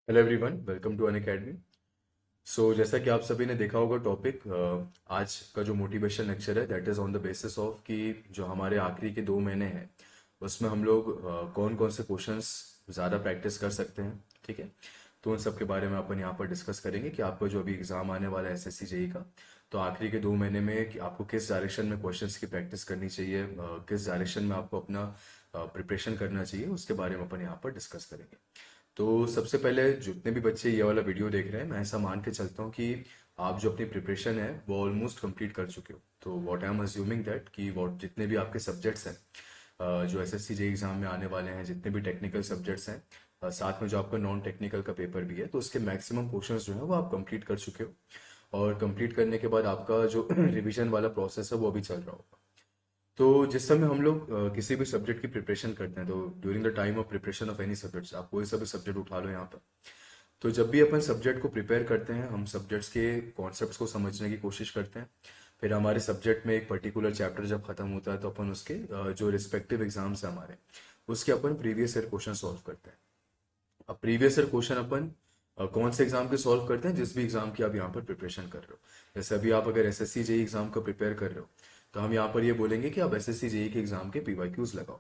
Hello everyone, welcome to Unacademy. So जैसा कि आप सभी ने देखा होगा टॉपिक, आज का जो मोटिवेशन लेक्चर है that is on the basis of कि जो हमारे आखिरी के 2 महीने हैं उसमें हम लोग कौन कौन से क्वेश्चंस ज़्यादा प्रैक्टिस कर सकते हैं। ठीक है, तो उन सब के बारे में अपन यहाँ पर डिस्कस करेंगे कि आपका जो अभी एग्ज़ाम आने वाला है एसएससी जेई का, तो आखिरी के 2 महीने में कि आपको किस डायरेक्शन में क्वेश्चंस की प्रैक्टिस करनी चाहिए, किस डायरेक्शन में आपको अपना प्रिपरेशन करना चाहिए, उसके बारे में अपन यहाँ पर डिस्कस करेंगे। तो सबसे पहले जितने भी बच्चे ये वाला वीडियो देख रहे हैं, मैं ऐसा मान के चलता हूँ कि आप जो अपनी प्रिपरेशन है वो ऑलमोस्ट कंप्लीट कर चुके हो। तो what I am assuming that कि व्हाट जितने भी आपके सब्जेक्ट्स हैं, जो एसएससी जे एग्जाम में आने वाले हैं, जितने भी टेक्निकल सब्जेक्ट्स हैं, साथ में जो आपका नॉन टेक्निकल का पेपर भी है, तो उसके मैक्सिमम पोर्शंस जो है वो आप कंप्लीट कर चुके हो। और कंप्लीट करने के बाद आपका जो रिवीजन वाला प्रोसेस है वो अभी चल रहा होगा। तो जिस समय हम लोग किसी भी सब्जेक्ट की प्रिपरेशन करते हैं, तो during the time of preparation of any subjects, आप कोई सा भी सब्जेक्ट उठा लो यहाँ पर, तो जब भी अपन सब्जेक्ट को प्रिपेयर करते हैं, हम सब्जेक्ट्स के कॉन्सेप्ट्स को समझने की कोशिश करते हैं। फिर हमारे सब्जेक्ट में एक पर्टिकुलर चैप्टर जब खत्म होता है तो अपन उसके जो रिस्पेक्टिव एग्जाम्स हैं हमारे, उसके अपन प्रीवियस ईयर क्वेश्चन सॉल्व करते हैं। अब प्रीवियस ईयर क्वेश्चन अपन कौन से एग्जाम के सॉल्व करते हैं, जिस भी एग्जाम की आप यहाँ पर प्रिपरेशन कर रहे हो। जैसे अभी आप अगर एसएससी जेई एग्जाम का प्रिपेयर कर रहे हो, तो हम यहाँ पर ये बोलेंगे कि आप एसएससी जेई के एग्जाम के पीवाईक्यूज लगाओ।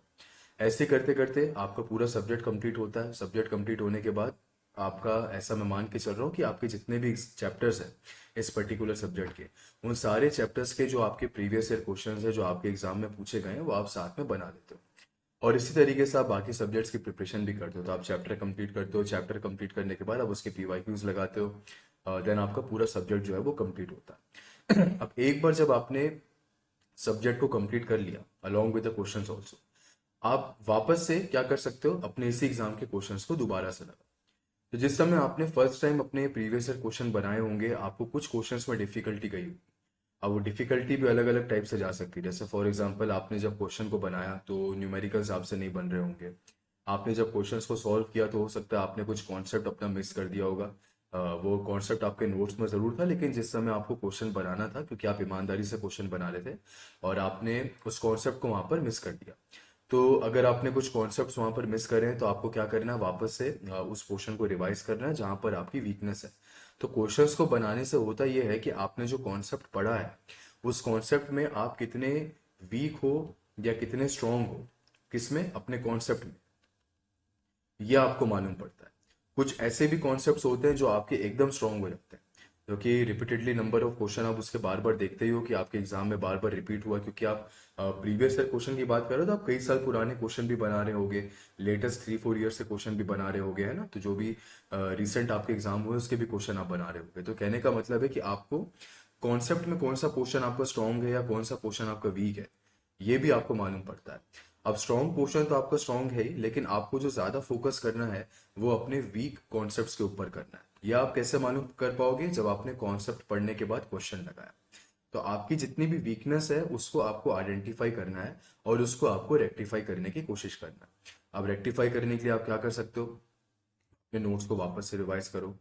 ऐसे करते करते आपका पूरा सब्जेक्ट कंप्लीट होता है। सब्जेक्ट कंप्लीट होने के बाद आपका, ऐसा मैं मान के चल रहा हूँ कि आपके जितने भी चैप्टर्स हैं इस पर्टिकुलर सब्जेक्ट के, उन सारे चैप्टर्स के जो आपके प्रीवियस ईयर क्वेश्चंस हैं जो आपके एग्जाम में पूछे गए हैं, वो आप साथ में बना देते हो। और इसी तरीके से आप बाकी सब्जेक्ट्स की प्रिपरेशन भी करते हो। तो आप चैप्टर कंप्लीट करते हो, चैप्टर कंप्लीट करने के बाद आप उसके पीवाईक्यूज लगाते हो, देन आपका पूरा सब्जेक्ट जो है वो कंप्लीट होता है। अब एक बार जब आपने सब्जेक्ट को कंप्लीट कर लिया along with the questions also, आप वापस से क्या कर सकते हो, अपने इसी एग्जाम के क्वेश्चंस को दोबारा से लगा। तो जिस समय आपने फर्स्ट टाइम अपने प्रीवियस ईयर क्वेश्चन बनाए होंगे, आपको कुछ क्वेश्चंस में डिफिकल्टी गई होगी। अब वो डिफिकल्टी भी अलग अलग टाइप से जा सकती है। जैसे फॉर एग्जांपल, आपने जब क्वेश्चन को बनाया तो न्यूमेरिकल्स आपसे नहीं बन रहे होंगे। आपने जब क्वेश्चंस को सॉल्व किया तो हो सकता है आपने कुछ कॉन्सेप्ट अपना मिस कर दिया होगा। वो कॉन्सेप्ट आपके नोट्स में ज़रूर था, लेकिन जिस समय आपको क्वेश्चन बनाना था, क्योंकि आप ईमानदारी से क्वेश्चन बना रहे थे, और आपने उस कॉन्सेप्ट को वहां पर मिस कर दिया। तो अगर आपने कुछ कॉन्सेप्ट्स वहां पर मिस करे हैं, तो आपको क्या करना है, वापस से उस पोर्शन को रिवाइज करना है जहां पर आपकी वीकनेस है। तो क्वेश्चंस को बनाने से होता यह है कि आपने जो कॉन्सेप्ट पढ़ा है, उस कॉन्सेप्ट में आप कितने वीक हो या कितने स्ट्रांग हो, किसमें, अपने कॉन्सेप्ट में, ये आपको मालूम पड़ता है। कुछ ऐसे भी कॉन्सेप्ट्स होते हैं जो आपके एकदम स्ट्रांग हो जाते हैं, क्योंकि रिपीटेडली नंबर ऑफ क्वेश्चन आप उसके बार बार देखते ही हो कि आपके एग्जाम में बार बार रिपीट हुआ, क्योंकि आप प्रीवियस ईयर क्वेश्चन की बात कर रहे हो तो आप कई साल पुराने क्वेश्चन भी बना रहे होगे, लेटेस्ट 3-4 ईयर से क्वेश्चन भी बना रहे होगे, है ना। तो जो भी रिसेंट आपके एग्जाम हुए उसके भी क्वेश्चन आप बना रहे होगे। तो कहने का मतलब है कि आपको कॉन्सेप्ट में कौन सा पोर्शन आपका स्ट्रांग है या कौन सा पोर्शन आपका वीक है, ये भी आपको मालूम पड़ता है। अब स्ट्रांग पोर्शन तो आपका स्ट्रांग है ही, लेकिन आपको जो ज्यादा फोकस करना है वो अपने वीक कॉन्सेप्ट्स के ऊपर करना है। ये आप कैसे मालूम कर पाओगे, जब आपने कॉन्सेप्ट पढ़ने के बाद क्वेश्चन लगाया। तो आपकी जितनी भी वीकनेस है उसको आपको आइडेंटिफाई करना है और उसको आपको रेक्टिफाई करने की कोशिश करना है। अब रेक्टिफाई करने के लिए आप क्या कर सकते हो, अपने नोट्स को वापस से रिवाइज करो।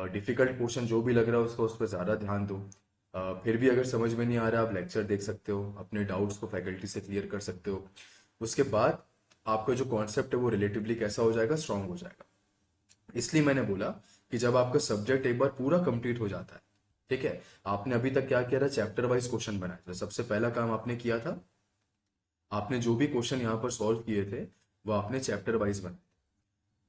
डिफिकल्ट पोर्शन जो भी लग रहा है उसको, उस पर ज़्यादा ध्यान दो। फिर भी अगर समझ में नहीं आ रहा, आप लेक्चर देख सकते हो, अपने डाउट्स को फैकल्टी से क्लियर कर सकते हो। उसके बाद आपका जो कॉन्सेप्ट है वो रिलेटिवली कैसा हो जाएगा, स्ट्रांग हो जाएगा। इसलिए मैंने बोला कि जब आपका सब्जेक्ट एक बार पूरा कंप्लीट हो जाता है, ठीक है, आपने अभी तक क्या किया था, चैप्टर वाइज क्वेश्चन बनाया था। सबसे पहला काम आपने किया था, आपने जो भी क्वेश्चन यहाँ पर सॉल्व किए थे वो आपने चैप्टर वाइज बनाए।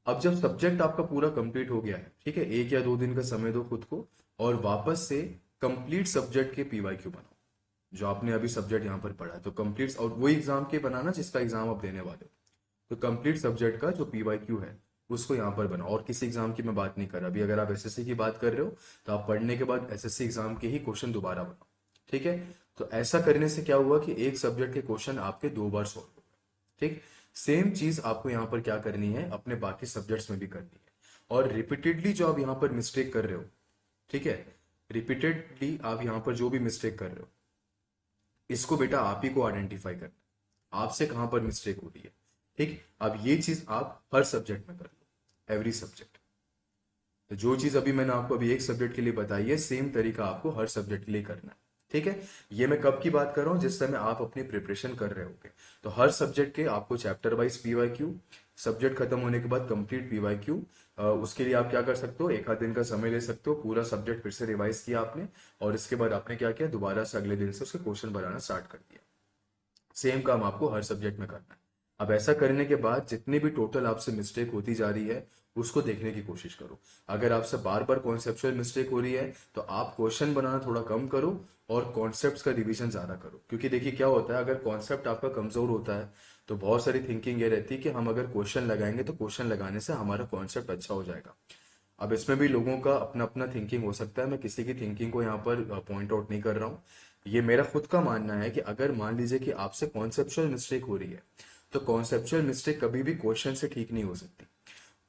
अब जब सब्जेक्ट आपका पूरा कंप्लीट हो गया है, ठीक है, 1 या 2 दिन का समय दो खुद को, और वापस से कंप्लीट सब्जेक्ट के पीवाईक्यू बनाओ जो आपने अभी सब्जेक्ट यहाँ पर पढ़ा है। तो कंप्लीट, और वही एग्जाम के बनाना जिसका एग्जाम आप देने वाले हो। तो कंप्लीट सब्जेक्ट का जो पीवाईक्यू है उसको यहाँ पर बनाओ। और किसी एग्जाम की मैं बात नहीं कर रहा, अभी अगर आप एसएससी की बात कर रहे हो तो आप पढ़ने के बाद एसएससी एग्जाम के ही क्वेश्चन दोबारा बनाओ। ठीक है, तो ऐसा करने से क्या हुआ कि एक सब्जेक्ट के क्वेश्चन आपके 2 बार सॉल्व हो गए। ठीक, सेम चीज आपको यहाँ पर क्या करनी है, अपने बाकी सब्जेक्ट्स में भी करनी है। और रिपीटेडली जो आप यहाँ पर मिस्टेक कर रहे हो, ठीक है, रिपीटेडली आप यहाँ पर जो भी मिस्टेक कर रहे हो, इसको बेटा आप ही को आइडेंटिफाई करना, आपसे कहां पर मिस्टेक हो रही है। ठीक, अब ये चीज आप हर सब्जेक्ट में कर लो, एवरी सब्जेक्ट। तो जो चीज अभी मैंने आपको अभी एक सब्जेक्ट के लिए बताई है, सेम तरीका आपको हर सब्जेक्ट के लिए करना है। ठीक है, ये मैं कब की बात कर रहा हूं, जिस समय आप अपनी प्रिपरेशन कर रहे होगे। तो हर सब्जेक्ट के आपको चैप्टर वाइज पीवाईक्यू, सब्जेक्ट खत्म होने के बाद कंप्लीट पीवाईक्यू। उसके लिए आप क्या कर सकते हो, एक आध दिन का समय ले सकते हो, पूरा सब्जेक्ट फिर से रिवाइज किया आपने, और इसके बाद आपने क्या किया, दोबारा से अगले दिन से उसके क्वेश्चन बनाना स्टार्ट कर दिया। सेम काम आपको हर सब्जेक्ट में करना है। अब ऐसा करने के बाद जितनी भी टोटल आपसे मिस्टेक होती जा रही है उसको देखने की कोशिश करो। अगर आपसे बार बार कॉन्सेप्चुअल मिस्टेक हो रही है तो आप क्वेश्चन बनाना थोड़ा कम करो और कॉन्सेप्ट्स का रिवीजन ज्यादा करो। क्योंकि देखिए क्या होता है, अगर कॉन्सेप्ट आपका कमजोर होता है तो बहुत सारी थिंकिंग ये रहती है कि हम अगर क्वेश्चन लगाएंगे तो क्वेश्चन लगाने से हमारा कॉन्सेप्ट अच्छा हो जाएगा। अब इसमें भी लोगों का अपना अपना थिंकिंग हो सकता है, मैं किसी की थिंकिंग को यहाँ पर पॉइंट आउट नहीं कर रहा हूँ। ये मेरा खुद का मानना है कि अगर मान लीजिए कि आपसे कॉन्सेप्चुअल मिस्टेक हो रही है तो कॉन्सेप्चुअल मिस्टेक कभी भी क्वेश्चन से ठीक नहीं हो सकती।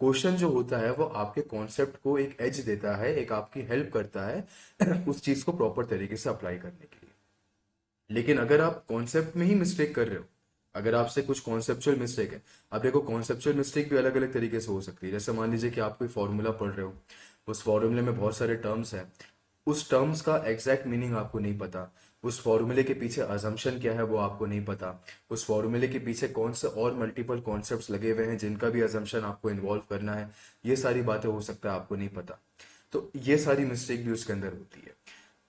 क्वेश्चन जो होता है वो आपके कॉन्सेप्ट को एक एज देता है, एक आपकी हेल्प करता है उस चीज को प्रॉपर तरीके से अप्लाई करने के लिए। लेकिन अगर आप कॉन्सेप्ट में ही मिस्टेक कर रहे हो, अगर आपसे कुछ कॉन्सेप्चुअल मिस्टेक है, अब देखो कॉन्सेप्चुअल मिस्टेक भी अलग अलग तरीके से हो सकती है। जैसे मान लीजिए कि आप कोई फॉर्मूला पढ़ रहे हो, उस फॉर्मूले में बहुत सारे टर्म्स हैं, उस टर्म्स का एग्जैक्ट मीनिंग आपको नहीं पता, उस फॉर्मूले के पीछे अजम्पशन क्या है वो आपको नहीं पता, उस फॉर्मूले के पीछे कौन से और मल्टीपल कॉन्सेप्ट्स लगे हुए हैं जिनका भी अजम्पशन आपको इन्वॉल्व करना है, ये सारी बातें हो सकता है आपको नहीं पता। तो ये सारी मिस्टेक भी उसके अंदर होती है।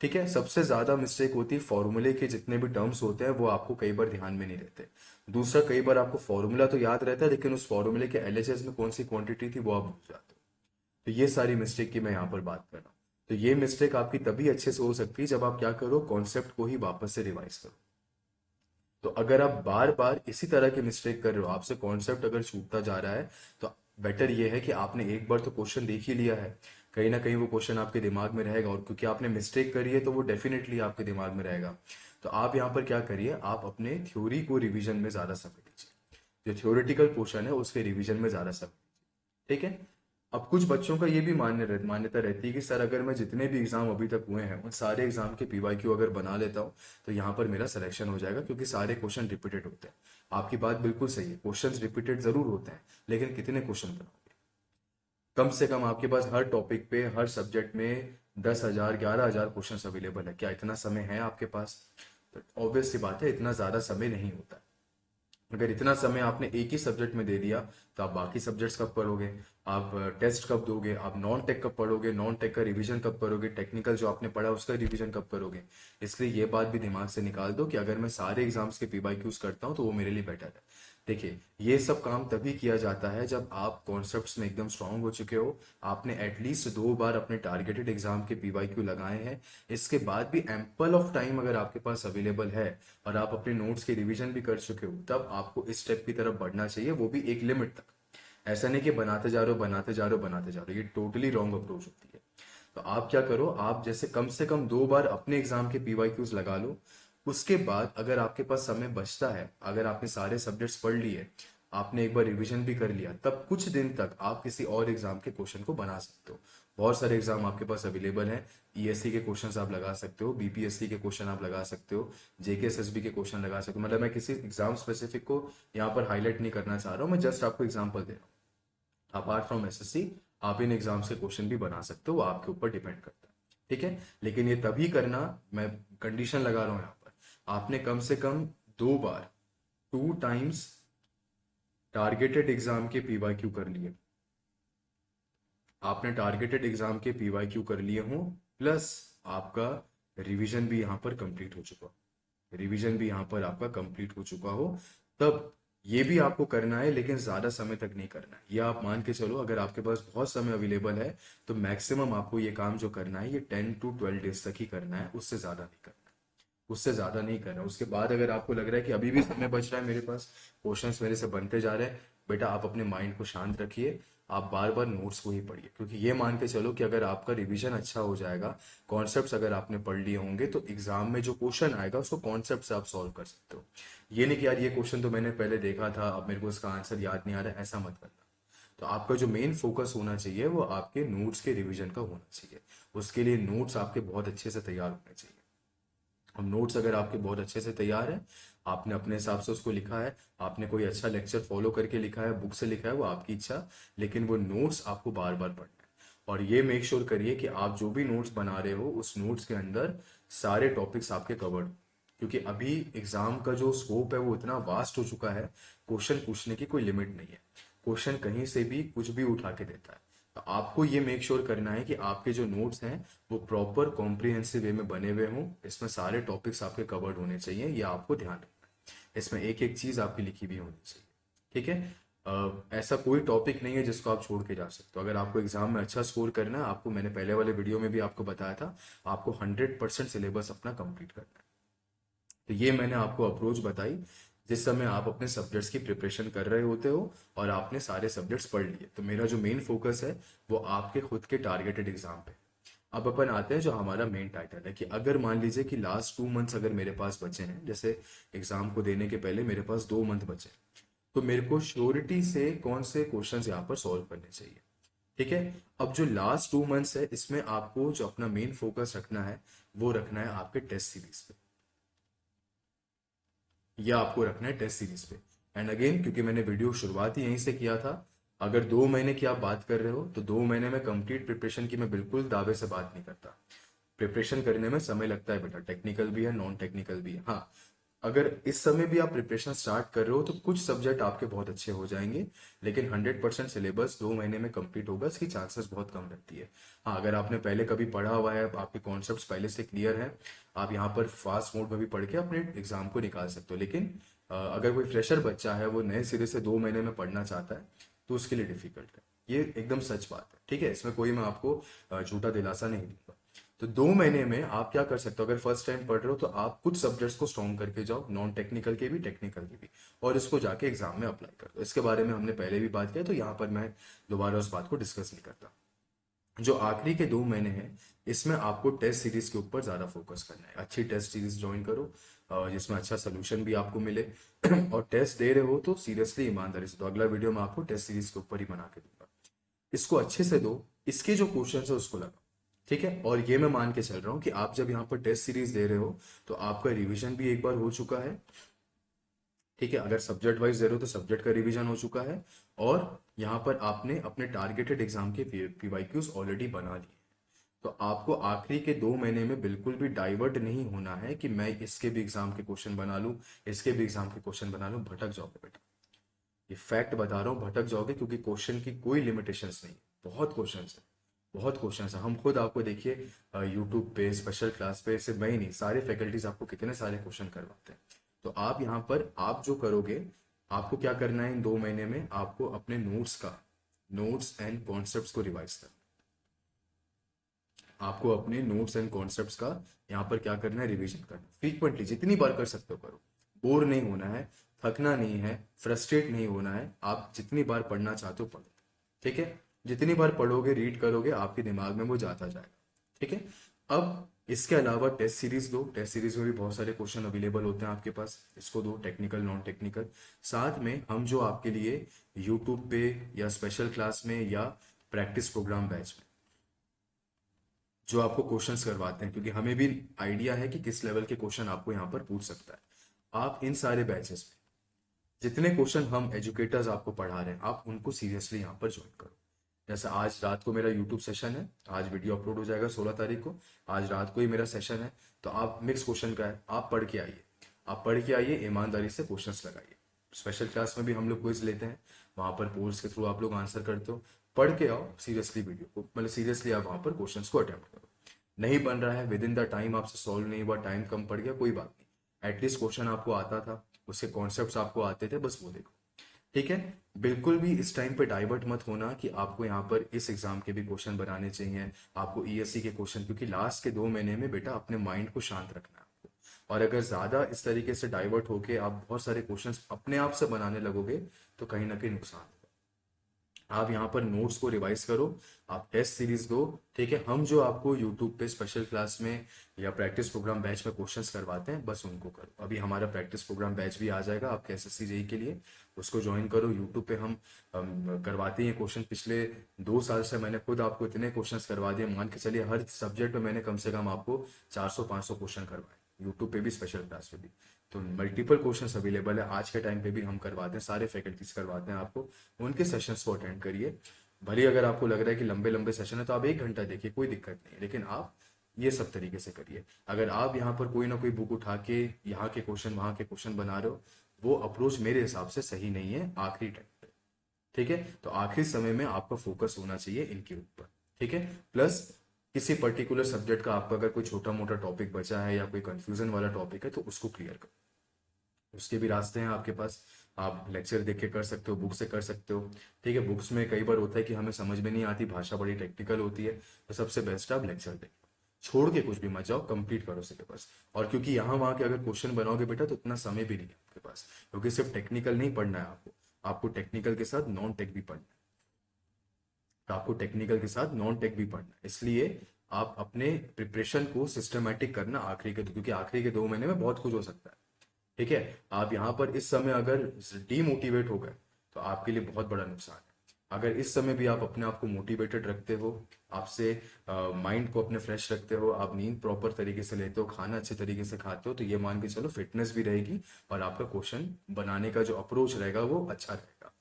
ठीक है, सबसे ज्यादा मिस्टेक होती है फॉर्मूले के जितने भी टर्म्स होते हैं वो आपको कई बार ध्यान में नहीं रहते। दूसरा, कई बार आपको फॉर्मूला तो याद रहता है लेकिन उस फॉर्मूले के एलएचएस में कौन सी क्वांटिटी थी वो आप भूल जाते हो। तो ये सारी मिस्टेक की मैं यहाँ पर बात कर रहा हूँ। तो ये मिस्टेक आपकी तभी अच्छे से हो सकती है जब आप क्या करो, कॉन्सेप्ट को ही वापस से रिवाइज करो। तो अगर आप बार बार इसी तरह की मिस्टेक कर रहे हो, आपसे कॉन्सेप्ट अगर छूटता जा रहा है, तो बेटर ये है कि आपने एक बार तो क्वेश्चन देख ही लिया है, कहीं ना कहीं वो क्वेश्चन आपके दिमाग में रहेगा, और क्योंकि आपने मिस्टेक करी है तो वो डेफिनेटली आपके दिमाग में रहेगा। तो आप यहाँ पर क्या करिए, आप अपने थ्योरी को रिवीजन में ज्यादा समय दीजिए, जो थ्योरेटिकल पोर्शन है उसके रिवीजन में ज्यादा समय दीजिए। ठीक है। अब कुछ बच्चों का ये भी मान्यता रहती है कि सर अगर मैं जितने भी एग्जाम अभी तक हुए हैं उन सारे एग्जाम के पीवाईक्यू अगर बना लेता हूँ तो यहाँ पर मेरा सिलेक्शन हो जाएगा, क्योंकि सारे क्वेश्चन रिपीटेड होते हैं। आपकी बात बिल्कुल सही है, क्वेश्चंस रिपीटेड जरूर होते हैं, लेकिन कितने क्वेश्चन बनाओगे? कम से कम आपके पास हर टॉपिक पे, हर सब्जेक्ट में 10,000 11,000 क्वेश्चन अवेलेबल है, क्या इतना समय है आपके पास? तो ऑब्वियस सी बात है, इतना ज्यादा समय नहीं होता। अगर इतना समय आपने एक ही सब्जेक्ट में दे दिया तो आप बाकी सब्जेक्ट्स कब पढ़ोगे? आप टेस्ट कब दोगे? आप नॉन टेक कब पढ़ोगे? नॉन टेक का रिवीजन कब करोगे? टेक्निकल जो आपने पढ़ा उसका रिवीजन कब करोगे? इसलिए ये बात भी दिमाग से निकाल दो कि अगर मैं सारे एग्जाम्स के पीवाईक्यूज करता हूँ तो वो मेरे लिए बेटर है। देखिए, ये सब काम तभी किया जाता है जब आप कॉन्सेप्ट्स में एकदम स्ट्रांग हो चुके हो, आपने एटलीस्ट 2 बार अपने टारगेटेड एग्जाम के पीवाईक्यू लगाए हैं, इसके बाद भी एम्पल ऑफ टाइम अगर आपके पास अवेलेबल है और आप अपने नोट्स की रिवीजन भी कर चुके हो, तब आपको इस स्टेप की तरफ बढ़ना चाहिए, वो भी एक लिमिट तक। ऐसा नहीं कि बनाते जा रहे हो बनाते जा रहे हो बनाते जा रहे हो, ये टोटली रॉन्ग अप्रोच होती है। तो आप क्या करो, आप जैसे कम से कम 2 बार अपने एग्जाम के पीवाईक्यूज लगा लो। उसके बाद अगर आपके पास समय बचता है, अगर आपने सारे सब्जेक्ट्स पढ़ लिए, आपने एक बार रिवीजन भी कर लिया, तब कुछ दिन तक आप किसी और एग्जाम के क्वेश्चन को बना सकते हो। बहुत सारे एग्जाम आपके पास अवेलेबल हैं। ईएससी के क्वेश्चंस आप लगा सकते हो, बीपीएससी के क्वेश्चन आप लगा सकते हो, जेकेएसएसबी के क्वेश्चन लगा सकते हो। मतलब मैं किसी एग्जाम स्पेसिफिक को यहाँ पर हाईलाइट नहीं करना चाह रहा हूँ, मैं जस्ट आपको एग्जाम्पल दे रहा हूँ। अपार्ट फ्रॉम एसएससी, आप इन एग्जाम्स के क्वेश्चन भी बना सकते हो, वो आपके ऊपर डिपेंड करता है। ठीक है, लेकिन ये तभी करना, मैं कंडीशन लगा रहा हूँ यहाँ पर, आपने कम से कम 2 बार, 2 टाइम्स टारगेटेड एग्जाम के पीवाईक्यू कर लिए। आपने टारगेटेड एग्जाम के पीवाईक्यू कर लिए हों, प्लस आपका रिवीजन भी यहाँ पर कंप्लीट हो चुका, रिवीजन भी यहाँ पर आपका कंप्लीट हो चुका हो, तब ये भी आपको करना है, लेकिन ज्यादा समय तक नहीं करना है। ये आप मान के चलो, अगर आपके पास बहुत समय अवेलेबल है तो मैक्सिमम आपको ये काम जो करना है ये 10 to 12 डेज तक ही करना है, उससे ज्यादा नहीं करना है। उससे ज्यादा नहीं करना है। उसके बाद अगर आपको लग रहा है कि अभी भी समय बच रहा है मेरे पास, क्वेश्चंस मेरे से बनते जा रहे हैं, बेटा आप अपने माइंड को शांत रखिए, आप बार बार नोट्स को ही पढ़िए। क्योंकि ये मान के चलो कि अगर आपका रिवीजन अच्छा हो जाएगा, कॉन्सेप्ट्स अगर आपने पढ़ लिए होंगे, तो एग्जाम में जो क्वेश्चन आएगा उसको कॉन्सेप्ट से आप सॉल्व कर सकते हो। ये नहीं कि यार ये क्वेश्चन तो मैंने पहले देखा था, अब मेरे को इसका आंसर याद नहीं आ रहा है, ऐसा मत करना। तो आपका जो मेन फोकस होना चाहिए वो आपके नोट्स के रिवीजन का होना चाहिए। उसके लिए नोट्स आपके बहुत अच्छे से तैयार होने चाहिए। अब नोट्स अगर आपके बहुत अच्छे से तैयार है, आपने अपने हिसाब से उसको लिखा है, आपने कोई अच्छा लेक्चर फॉलो करके लिखा है, बुक से लिखा है, वो आपकी इच्छा, लेकिन वो नोट्स आपको बार बार पढ़ना है। और ये मेक श्योर करिए कि आप जो भी नोट्स बना रहे हो उस नोट्स के अंदर सारे टॉपिक्स आपके कवर्ड, क्योंकि अभी एग्जाम का जो स्कोप है वो इतना वास्ट हो चुका है, क्वेश्चन पूछने की कोई लिमिट नहीं है। क्वेश्चन कहीं से भी कुछ भी उठा के देता है। तो आपको ये मेक श्योर करना है कि आपके जो नोट्स हैं वो प्रॉपर कॉम्प्रिहेंसिव वे में बने हुए हों, इसमें सारे टॉपिक्स आपके कवर्ड होने चाहिए, ये आपको ध्यान रखना है। इसमें एक एक चीज आपकी लिखी भी होनी चाहिए। ठीक है। ऐसा कोई टॉपिक नहीं है जिसको आप छोड़ के जा सकते हो। अगर आपको एग्जाम में अच्छा स्कोर करना है, आपको मैंने पहले वाले वीडियो में भी आपको बताया था, आपको 100% सिलेबस अपना कंप्लीट करना है। तो ये मैंने आपको अप्रोच बताई जिस समय आप अपने सब्जेक्ट्स की प्रिपरेशन कर रहे होते हो और आपने सारे सब्जेक्ट्स पढ़ लिए। तो मेरा जो मेन फोकस है वो आपके खुद के टारगेटेड एग्जाम पे। अब अपन आते हैं जो हमारा मेन टाइटल है कि अगर मान लीजिए कि लास्ट 2 मंथ्स अगर मेरे पास बचे हैं, जैसे एग्जाम को देने के पहले मेरे पास 2 मंथ बचे, तो मेरे को श्योरिटी से कौन से क्वेश्चंस यहाँ पर सॉल्व करने चाहिए। ठीक है। अब जो लास्ट 2 मंथ्स है इसमें आपको जो अपना मेन फोकस रखना है वो रखना है आपके टेस्ट सीरीज पे, या आपको रखना है टेस्ट सीरीज पे। एंड अगेन, क्योंकि मैंने वीडियो शुरुआत ही यहीं से किया था, अगर 2 महीने की आप बात कर रहे हो तो 2 महीने में कंप्लीट प्रिपरेशन की मैं बिल्कुल दावे से बात नहीं करता। प्रिपरेशन करने में समय लगता है बेटा, टेक्निकल भी है, नॉन टेक्निकल भी है। हाँ, अगर इस समय भी आप प्रिपरेशन स्टार्ट कर रहे हो तो कुछ सब्जेक्ट आपके बहुत अच्छे हो जाएंगे, लेकिन 100% सिलेबस 2 महीने में कंप्लीट होगा इसकी चांसेस बहुत कम रहती है। हाँ, अगर आपने पहले कभी पढ़ा हुआ है, आपके कॉन्सेप्ट्स पहले से क्लियर है, आप यहाँ पर फास्ट मोड में भी पढ़ के अपने एग्जाम को निकाल सकते हो। लेकिन अगर कोई फ्रेशर बच्चा है, वो नए सिरे से 2 महीने में पढ़ना चाहता है, तो उसके लिए डिफिकल्ट है। ये एकदम सच बात है। ठीक है, इसमें कोई मैं आपको झूठा दिलासा नहीं दूंगा। तो 2 महीने में आप क्या कर सकते हो, अगर फर्स्ट टाइम पढ़ रहे हो तो आप कुछ सब्जेक्ट्स को स्ट्रॉन्ग करके जाओ, नॉन टेक्निकल के भी टेक्निकल के भी, और इसको जाके एग्जाम में अप्लाई कर दो। इसके बारे में हमने पहले भी बात किया, तो यहाँ पर मैं दोबारा उस बात को डिस्कस नहीं करता। जो आखिरी के 2 महीने हैं इसमें आपको टेस्ट सीरीज के ऊपर ज्यादा फोकस करना है। अच्छी टेस्ट सीरीज ज्वाइन करो जिसमें अच्छा सोल्यूशन भी आपको मिले और टेस्ट दे रहे हो तो सीरियसली ईमानदारी से दो। अगला वीडियो में आपको टेस्ट सीरीज के ऊपर ही बना के दूंगा। इसको अच्छे से दो, इसके जो क्वेश्चन है उसको लगाओ। ठीक है। और ये मैं मान के चल रहा हूँ कि आप जब यहाँ पर टेस्ट सीरीज दे रहे हो तो आपका रिवीजन भी एक बार हो चुका है। ठीक है, अगर सब्जेक्ट वाइज दे रहे हो तो सब्जेक्ट का रिवीजन हो चुका है, और यहाँ पर आपने अपने टारगेटेड एग्जाम के पीवाईक्यूज ऑलरेडी बना लिए। तो आपको आखिरी के 2 महीने में बिल्कुल भी डाइवर्ट नहीं होना है कि मैं इसके भी एग्जाम के क्वेश्चन बना लूं, इसके भी एग्जाम के क्वेश्चन बना लूं। भटक जाओगे बेटा, ये फैक्ट बता रहा हूँ, भटक जाओगे, क्योंकि क्वेश्चन की कोई लिमिटेशंस नहीं है। बहुत क्वेश्चन है, बहुत क्वेश्चन है। हम खुद आपको देखिए यूट्यूब पे स्पेशल क्लास पे, सिर्फ मैं ही नहीं, सारे फैकल्टीज आपको कितने सारे क्वेश्चन करवाते हैं। तो आप यहाँ पर आप जो करोगे, आपको क्या करना है, इन 2 महीने में आपको अपने नोट्स एंड कॉन्सेप्ट्स को रिवाइज करना। आपको अपने नोट्स एंड कॉन्सेप्ट्स का यहाँ पर क्या करना है, रिवीजन करना। फ्रीक्वेंटली जितनी बार कर सकते हो करो। बोर नहीं होना है, थकना नहीं है, फ्रस्ट्रेट नहीं होना है। आप जितनी बार पढ़ना चाहते हो पढ़ो। ठीक है। जितनी बार पढ़ोगे, रीड करोगे, आपके दिमाग में वो जाता जाएगा। ठीक है। अब इसके अलावा टेस्ट सीरीज दो। टेस्ट सीरीज में भी बहुत सारे क्वेश्चन अवेलेबल होते हैं आपके पास, इसको दो, टेक्निकल नॉन टेक्निकल। साथ में हम जो आपके लिए यूट्यूब पे या स्पेशल क्लास में या प्रैक्टिस प्रोग्राम बैच में जो आपको क्वेश्चंस करवाते हैं, क्योंकि हमें भी आइडिया है कि किस लेवल के क्वेश्चन आपको यहाँ पर पूछ सकता है, आप इन सारे बैचेस में जितने क्वेश्चन हम एजुकेटर्स आपको पढ़ा रहे हैं, आप उनको सीरियसली यहाँ पर ज्वाइन करो। जैसे आज रात को मेरा यूट्यूब सेशन है, आज वीडियो अपलोड हो जाएगा 16 तारीख को, आज रात को ही मेरा सेशन है। तो आप मिक्स क्वेश्चन का है, आप पढ़ के आइए, आप पढ़ के आइए, ईमानदारी से क्वेश्चंस लगाइए। स्पेशल क्लास में भी हम लोग क्विज लेते हैं, वहां पर पोल्स के थ्रू आप लोग आंसर करते हो। पढ़ के आओ सीरियसली वीडियो को, मतलब सीरियसली आप वहां पर क्वेश्चंस को अटेम्प्ट करो। नहीं बन रहा है विद इन द टाइम, आपसे सॉल्व नहीं हुआ, टाइम कम पड़ गया, कोई बात नहीं, एटलीस्ट क्वेश्चन आपको आता था, उसके कॉन्सेप्ट्स आपको आते थे, बस वो देखो। ठीक है। बिल्कुल भी इस टाइम पे डाइवर्ट मत होना कि आपको यहाँ पर इस एग्जाम के भी क्वेश्चन बनाने चाहिए, आपको ईएससी के क्वेश्चन, क्योंकि लास्ट के 2 महीने में बेटा अपने माइंड को शांत रखना है आपको। और अगर ज्यादा इस तरीके से डाइवर्ट होके आप बहुत सारे क्वेश्चंस अपने आप से बनाने लगोगे तो कहीं ना कहीं नुकसान होगा। आप यहाँ पर नोट्स को रिवाइज करो, आप टेस्ट सीरीज दो। ठीक है। हम जो आपको यूट्यूब पे स्पेशल क्लास में या प्रैक्टिस प्रोग्राम बैच में क्वेश्चंस करवाते हैं, बस उनको करो। अभी हमारा प्रैक्टिस प्रोग्राम बैच भी आ जाएगा आपके एसएससी जेई के लिए, उसको ज्वाइन करो। यूट्यूब पे हम करवाते हैं क्वेश्चन। पिछले 2 साल से मैंने खुद आपको इतने क्वेश्चंस करवा दिए, मान के चलिए हर सब्जेक्ट में मैंने कम से कम आपको 400-500 क्वेश्चन करवाए, यूट्यूब पे भी स्पेशल क्लास पे भी। तो मल्टीपल क्वेश्चंस अवेलेबल है, आज के टाइम पे भी हम करवाते हैं, सारे फैकल्टीज करवाते हैं आपको। उनके सेशंस को अटेंड करिए। भले अगर आपको लग रहा है कि लंबे लंबे सेशन है तो आप 1 घंटा देखिए, कोई दिक्कत नहीं है, लेकिन आप ये सब तरीके से करिए। अगर आप यहाँ पर कोई ना कोई बुक उठा के यहाँ के क्वेश्चन वहां के क्वेश्चन बना रहे हो, वो अप्रोच मेरे हिसाब से सही नहीं है आखिरी टाइम पे। ठीक है, तो आखिरी समय में आपका फोकस होना चाहिए इनके ऊपर। ठीक है, प्लस किसी पर्टिकुलर सब्जेक्ट का आपका अगर कोई छोटा मोटा टॉपिक बचा है या कोई कंफ्यूजन वाला टॉपिक है तो उसको क्लियर करो। उसके भी रास्ते हैं आपके पास। आप लेक्चर देख के कर सकते हो, बुक से कर सकते हो। ठीक है, बुक्स में कई बार होता है कि हमें समझ में नहीं आती, भाषा बड़ी टेक्निकल होती है, तो सबसे बेस्ट आप लेक्चर देखो। छोड़ के कुछ भी मत जाओ, कंप्लीट करो सिलेबस। और क्योंकि यहाँ वहाँ के अगर क्वेश्चन बनाओगे बेटा तो उतना समय भी नहीं है आपके पास, क्योंकि सिर्फ टेक्निकल नहीं पढ़ना है आपको, आपको टेक्निकल के साथ नॉन टेक भी पढ़ना है। तो आपको टेक्निकल के साथ नॉन टेक भी पढ़ना है, इसलिए आप अपने प्रिपरेशन को सिस्टमेटिक करना आखिरी के क्योंकि आखिरी के 2 महीने में बहुत कुछ हो सकता है। ठीक है, आप यहाँ पर इस समय अगर डीमोटिवेट हो गए तो आपके लिए बहुत बड़ा नुकसान है। अगर इस समय भी आप अपने आप को मोटिवेटेड रखते हो, आपसे माइंड को अपने फ्रेश रखते हो, आप नींद प्रॉपर तरीके से लेते हो, खाना अच्छे तरीके से खाते हो, तो ये मान के चलो फिटनेस भी रहेगी और आपका क्वेश्चन बनाने का जो अप्रोच रहेगा वो अच्छा रहेगा।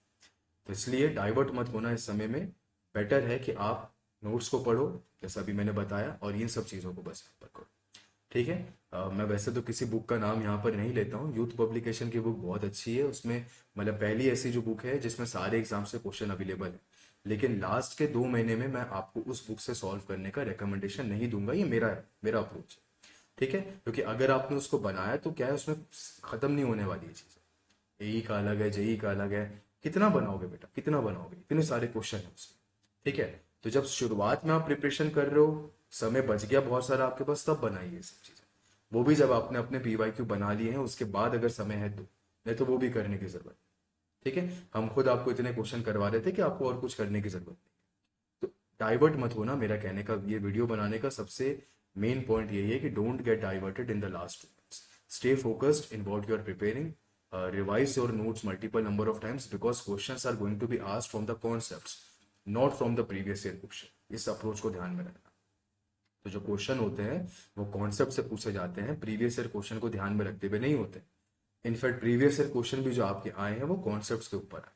तो इसलिए डाइवर्ट मत होना इस समय में। बेटर है कि आप नोट्स को पढ़ो जैसा अभी मैंने बताया, और इन सब चीज़ों को बस यहाँ पर करो। ठीक है, मैं वैसे तो किसी बुक का नाम यहाँ पर नहीं लेता हूँ, यूथ पब्लिकेशन की बुक बहुत अच्छी है, उसमें मतलब पहली ऐसी जो बुक है जिसमें सारे एग्जाम से क्वेश्चन अवेलेबल है। लेकिन लास्ट के 2 महीने में मैं आपको उस बुक से सॉल्व करने का रिकमेंडेशन नहीं दूंगा, ये मेरा अप्रोच है। ठीक है, क्योंकि अगर आपने उसको बनाया तो क्या है, उसमें खत्म नहीं होने वाली है चीज़ें। एई का अलग है, जेई का अलग है, कितना बनाओगे बेटा, कितना बनाओगे, इतने सारे क्वेश्चन है उसमें। ठीक है, तो जब शुरुआत में आप प्रिपरेशन कर रहे हो, समय बच गया बहुत सारा आपके पास, तब बनाइए ये सब चीजें। वो भी जब आपने अपने पीवाईक्यू बना लिए हैं उसके बाद अगर समय है तो, नहीं तो वो भी करने की जरूरत नहीं। ठीक है, हम खुद आपको इतने क्वेश्चन करवा रहे थे कि आपको और कुछ करने की जरूरत नहीं। तो डाइवर्ट मत होना, मेरा कहने का, ये वीडियो बनाने का सबसे मेन पॉइंट यही है कि don't get diverted in the last 2 months. Stay focused in what you are preparing. Revise your notes multiple number of times because questions are going to be asked from the concepts, not from the previous year question. इस approach को ध्यान में रखना। तो जो question होते हैं वो कॉन्सेप्ट से पूछे जाते हैं, प्रीवियस ईयर क्वेश्चन को ध्यान में रखते हुए नहीं होते। इनफैक्ट प्रीवियस ईयर क्वेश्चन भी जो आपके आए हैं वो कॉन्सेप्ट्स के ऊपर आए।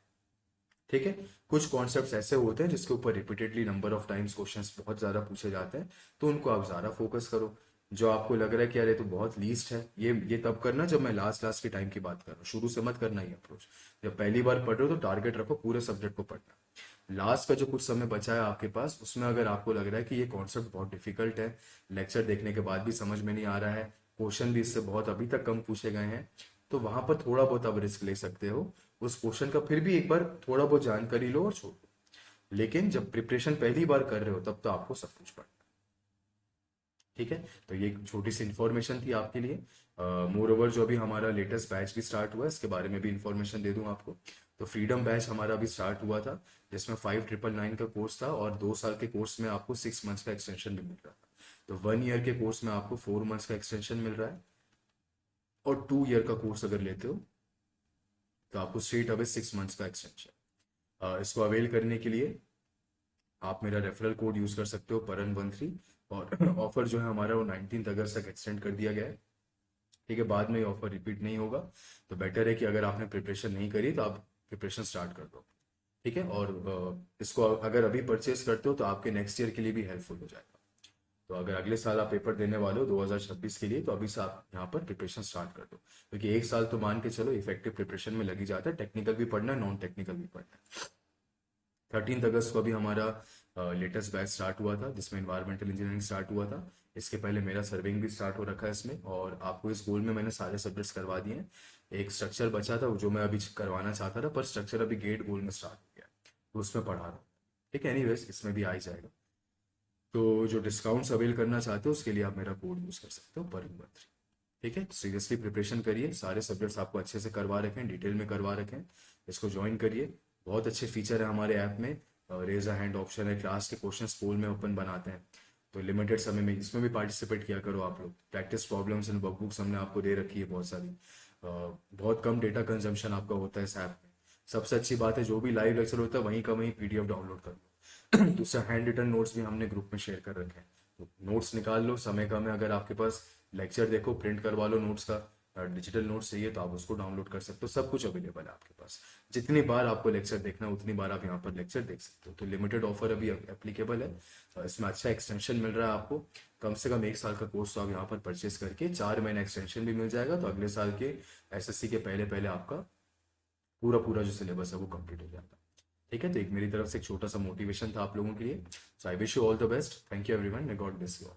ठीक है, कुछ कॉन्सेप्ट्स ऐसे होते हैं जिसके ऊपर repeatedly number of times questions बहुत ज्यादा पूछे जाते हैं, तो उनको आप ज्यादा फोकस करो। जो आपको लग रहा है कि यार ये तो बहुत लीस्ट है, ये तब करना जब मैं लास्ट लास्ट के टाइम की बात कर रहा हूँ, शुरू से मत करना ये अप्रोच। जब पहली बार पढ़ रहे हो तो टारगेट रखो पूरे सब्जेक्ट को पढ़ना। लास्ट का जो कुछ समय बचा है आपके पास, उसमें अगर आपको लग रहा है कि ये कॉन्सेप्ट बहुत डिफिकल्ट है, लेक्चर देखने के बाद भी समझ में नहीं आ रहा है, क्वेश्चन भी इससे बहुत अभी तक कम पूछे गए हैं, तो वहां पर थोड़ा बहुत आप रिस्क ले सकते हो। उस क्वेश्चन का फिर भी एक बार थोड़ा बहुत जानकारी लो और छोड़ दो। लेकिन जब प्रिपरेशन पहली बार कर रहे हो तब तो आपको सब कुछ पढ़ना है। ठीक है, तो ये एक छोटी सी इन्फॉर्मेशन थी आपके लिए। मोर ओवर जो अभी हमारा लेटेस्ट बैच भी स्टार्ट हुआ है, इसके बारे में भी इन्फॉर्मेशन दे दूं आपको। तो फ्रीडम बैच हमारा अभी स्टार्ट हुआ था, जिसमें 5999 का कोर्स था, और 2 साल के कोर्स में आपको 6 मंथ्स का एक्सटेंशन भी मिल रहा था। तो 1 ईयर के कोर्स में आपको 4 मंथ्स का एक्सटेंशन मिल रहा है, और 2 ईयर का कोर्स अगर लेते हो तो आपको स्ट्रेट अवे 6 मंथ्स का एक्सटेंशन। इसको अवेल करने के लिए आप मेरा रेफरल कोड यूज कर सकते हो, परन13। और ऑफर जो है हमारा वो 19 अगस्त तक एक्सटेंड कर दिया गया है। ठीक है, बाद में ये ऑफर रिपीट नहीं होगा। तो बेटर है कि अगर आपने प्रिपरेशन नहीं करी तो आप प्रिपरेशन स्टार्ट कर दो। ठीक है, और इसको अगर अभी परचेस करते हो तो आपके नेक्स्ट ईयर के लिए भी हेल्पफुल हो जाएगा। तो अगर अगले साल आप पेपर देने वाले हो 2026 के लिए, तो अभी से आप यहाँ पर प्रिपरेशन स्टार्ट कर दो, क्योंकि एक साल तो मान के चलो इफेक्टिव प्रिपरेशन में लगी जाता है, टेक्निकल भी पढ़ना है, नॉन टेक्निकल भी पढ़ना है। 13 अगस्त को अभी हमारा लेटेस्ट बैच स्टार्ट हुआ था, जिसमें इन्वायरमेंटल इंजीनियरिंग स्टार्ट हुआ था। इसके पहले मेरा सर्विंग भी स्टार्ट हो रखा है इसमें, और आपको इस गोल में मैंने सारे सब्जेक्ट्स करवा दिए हैं। एक स्ट्रक्चर बचा था जो मैं अभी करवाना चाहता था, पर स्ट्रक्चर अभी गेट गोल में स्टार्ट हो गया, तो उसमें पढ़ा रहा हूँ। ठीक है, एनीवेज इसमें भी आ ही जाएगा। तो जो डिस्काउंट्स अवेल करना चाहते हो उसके लिए आप मेरा कोड यूज कर सकते हो, परम13। ठीक है, सीरियसली प्रिपरेशन करिए, सारे सब्जेक्ट्स आपको अच्छे से करवा रखे हैं, डिटेल में करवा रखे हैं। इसको ज्वाइन करिए, बहुत अच्छे फीचर है हमारे ऐप में। रेज अ हैंड ऑप्शन है, क्लास के क्वेश्चन पोल में ओपन बनाते हैं। तो लिमिटेड समय में इसमें भी पार्टिसिपेट किया करो आप लोग। प्रैक्टिस प्रॉब्लम्स एंड वर्कबुक्स हमने आपको दे रखी है बहुत सारी। बहुत कम डेटा कंजम्पशन आपका होता है इस ऐप में। सबसे अच्छी बात है, जो भी लाइव लेक्चर होता है वहीं का वहीं पीडीएफ डाउनलोड कर लो। दूसरा, हैंड रिटन नोट्स भी हमने ग्रुप में शेयर कर रखे हैं, तो नोट्स निकाल लो, समय कम है, अगर आपके पास लेक्चर देखो प्रिंट करवा लो नोट्स का। डिजिटल नोट्स चाहिए तो आप उसको डाउनलोड कर सकते हो, सब कुछ अवेलेबल है आपके पास। जितनी बार आपको लेक्चर देखना है उतनी बार आप यहाँ पर लेक्चर देख सकते हो। तो लिमिटेड ऑफर अभी एप्लीकेबल है, इसमें अच्छा एक्सटेंशन मिल रहा है आपको। कम से कम 1 साल का कोर्स तो आप यहाँ पर परचेस करके 4 महीने एक्सटेंशन भी मिल जाएगा, तो अगले साल के एसएससी के पहले पहले आपका पूरा पूरा जो सिलेबस है वो कंप्लीट हो जाता है। ठीक है, तो एक मेरी तरफ से एक छोटा सा मोटिवेशन था आप लोगों के लिए। So I wish you all the best. Thank you everyone, may God bless you.